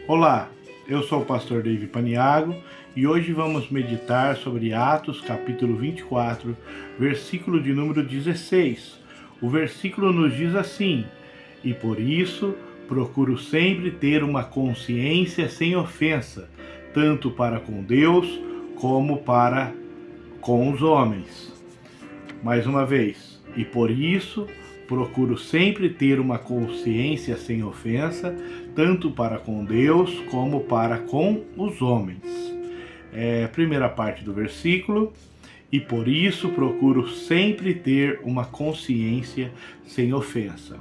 Olá, eu sou o pastor David Paniago e hoje vamos meditar sobre Atos capítulo 24, versículo de número 16. O versículo nos diz assim: "E por isso procuro sempre ter uma consciência sem ofensa, tanto para com Deus como para com os homens." Mais uma vez, e por isso procuro sempre ter uma consciência sem ofensa, tanto para com Deus como para com os homens. Primeira parte do versículo, e por isso procuro sempre ter uma consciência sem ofensa.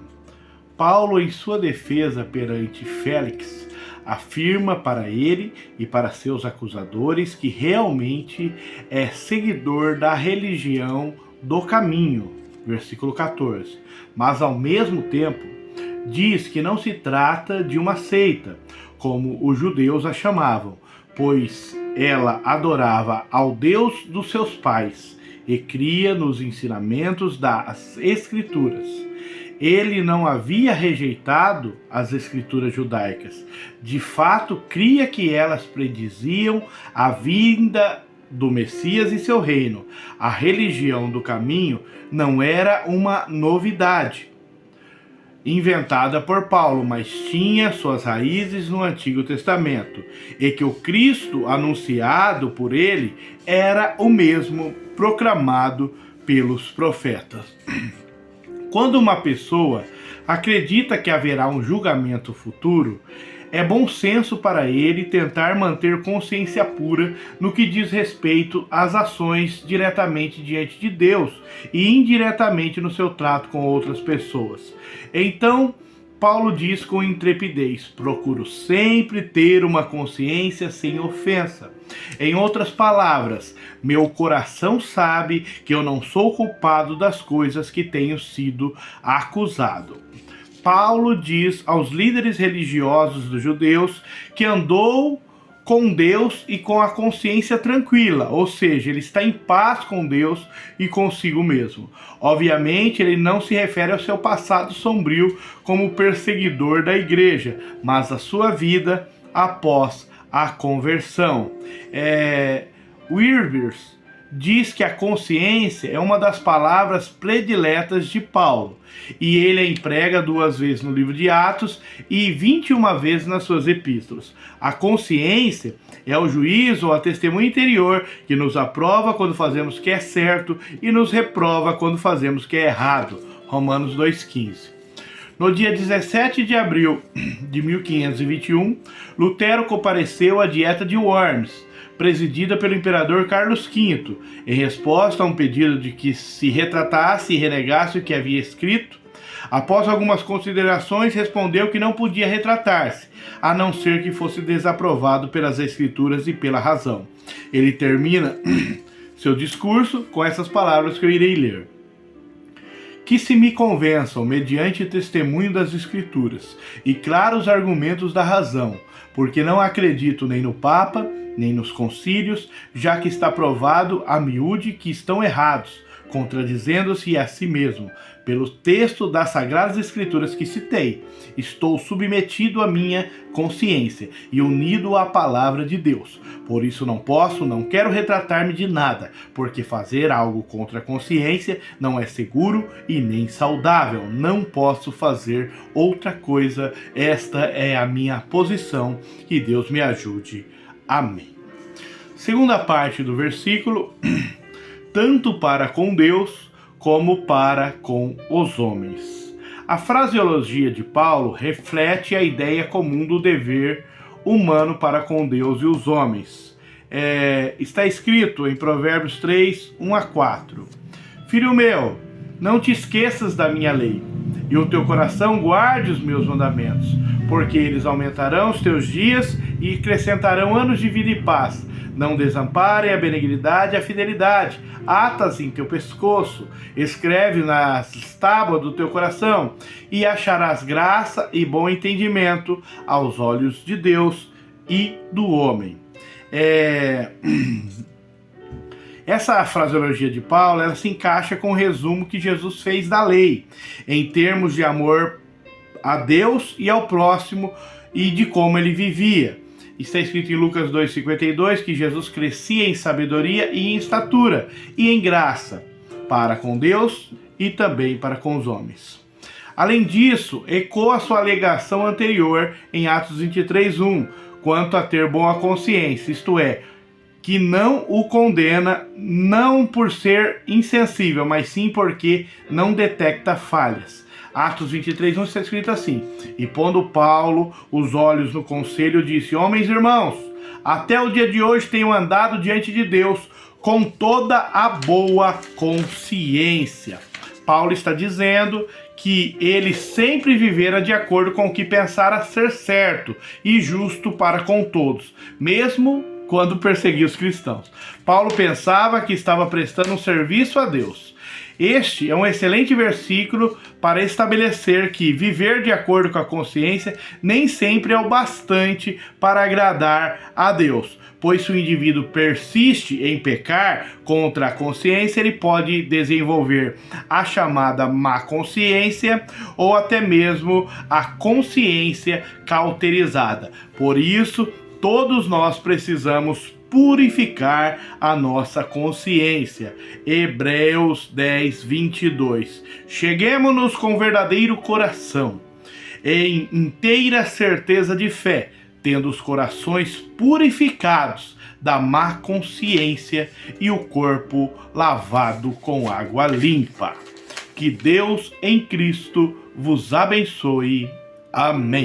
Paulo, em sua defesa perante Félix, afirma para ele e para seus acusadores que realmente é seguidor da religião do caminho, versículo 14. Mas ao mesmo tempo diz que não se trata de uma seita, como os judeus a chamavam, pois ela adorava ao Deus dos seus pais e cria nos ensinamentos das Escrituras. Ele não havia rejeitado as Escrituras judaicas. De fato, cria que elas prediziam a vinda do Messias e seu reino. A religião do caminho não era uma novidade inventada por Paulo, mas tinha suas raízes no Antigo Testamento, e que o Cristo anunciado por ele era o mesmo proclamado pelos profetas. Quando uma pessoa acredita que haverá um julgamento futuro, é bom senso para ele tentar manter consciência pura no que diz respeito às ações diretamente diante de Deus e indiretamente no seu trato com outras pessoas. Então, Paulo diz com intrepidez: procuro sempre ter uma consciência sem ofensa. Em outras palavras, meu coração sabe que eu não sou culpado das coisas que tenho sido acusado. Paulo diz aos líderes religiosos dos judeus que andou com Deus e com a consciência tranquila, ou seja, ele está em paz com Deus e consigo mesmo. Obviamente, ele não se refere ao seu passado sombrio como perseguidor da igreja, mas à sua vida após a conversão. Wiersbe diz que a consciência é uma das palavras prediletas de Paulo, e ele a emprega 2 vezes no livro de Atos e 21 vezes nas suas epístolas. A consciência é o juízo ou a testemunha interior que nos aprova quando fazemos o que é certo e nos reprova quando fazemos o que é errado. Romanos 2,15. No dia 17 de abril de 1521, Lutero compareceu à Dieta de Worms, presidida pelo imperador Carlos V, em resposta a um pedido de que se retratasse e renegasse o que havia escrito. Após algumas considerações, respondeu que não podia retratar-se, a não ser que fosse desaprovado pelas Escrituras e pela razão. Ele termina seu discurso com essas palavras que eu irei ler: "Que se me convençam, mediante testemunho das Escrituras e claros argumentos da razão, porque não acredito nem no Papa, nem nos concílios, já que está provado a miúde que estão errados, contradizendo-se a si mesmo, pelo texto das Sagradas Escrituras que citei. Estou submetido à minha consciência e unido à palavra de Deus. Por isso não quero retratar-me de nada, porque fazer algo contra a consciência não é seguro e nem saudável. Não posso fazer outra coisa. Esta é a minha posição. Que Deus me ajude. Amém." Segunda parte do versículo: tanto para com Deus como para com os homens. A fraseologia de Paulo reflete a ideia comum do dever humano para com Deus e os homens. Está escrito em Provérbios 3, 1-4. "Filho meu, não te esqueças da minha lei, e o teu coração guarde os meus mandamentos, porque eles aumentarão os teus dias e acrescentarão anos de vida e paz. Não desamparem a benignidade e a fidelidade. Ata-as em teu pescoço, escreve nas tábuas do teu coração, e acharás graça e bom entendimento aos olhos de Deus e do homem." Essa fraseologia de Paulo, ela se encaixa com o resumo que Jesus fez da lei, em termos de amor a Deus e ao próximo, e de como ele vivia. Está escrito em Lucas 2,52 que Jesus crescia em sabedoria e em estatura e em graça para com Deus e também para com os homens. Além disso, ecoa sua alegação anterior em Atos 23:1, quanto a ter boa consciência, isto é, que não o condena não por ser insensível, mas sim porque não detecta falhas. Atos 23:1 está escrito assim: e pondo Paulo os olhos no conselho, disse: homens e irmãos, até o dia de hoje tenho andado diante de Deus com toda a boa consciência. Paulo está dizendo que ele sempre vivera de acordo com o que pensara ser certo e justo para com todos, mesmo quando perseguia os cristãos. Paulo pensava que estava prestando um serviço a Deus. Este é um excelente versículo para estabelecer que viver de acordo com a consciência nem sempre é o bastante para agradar a Deus, pois se o indivíduo persiste em pecar contra a consciência, ele pode desenvolver a chamada má consciência ou até mesmo a consciência cauterizada. Por isso, todos nós precisamos purificar a nossa consciência. Hebreus 10:22. Cheguemo-nos com verdadeiro coração, em inteira certeza de fé, tendo os corações purificados da má consciência e o corpo lavado com água limpa. Que Deus em Cristo vos abençoe. Amém.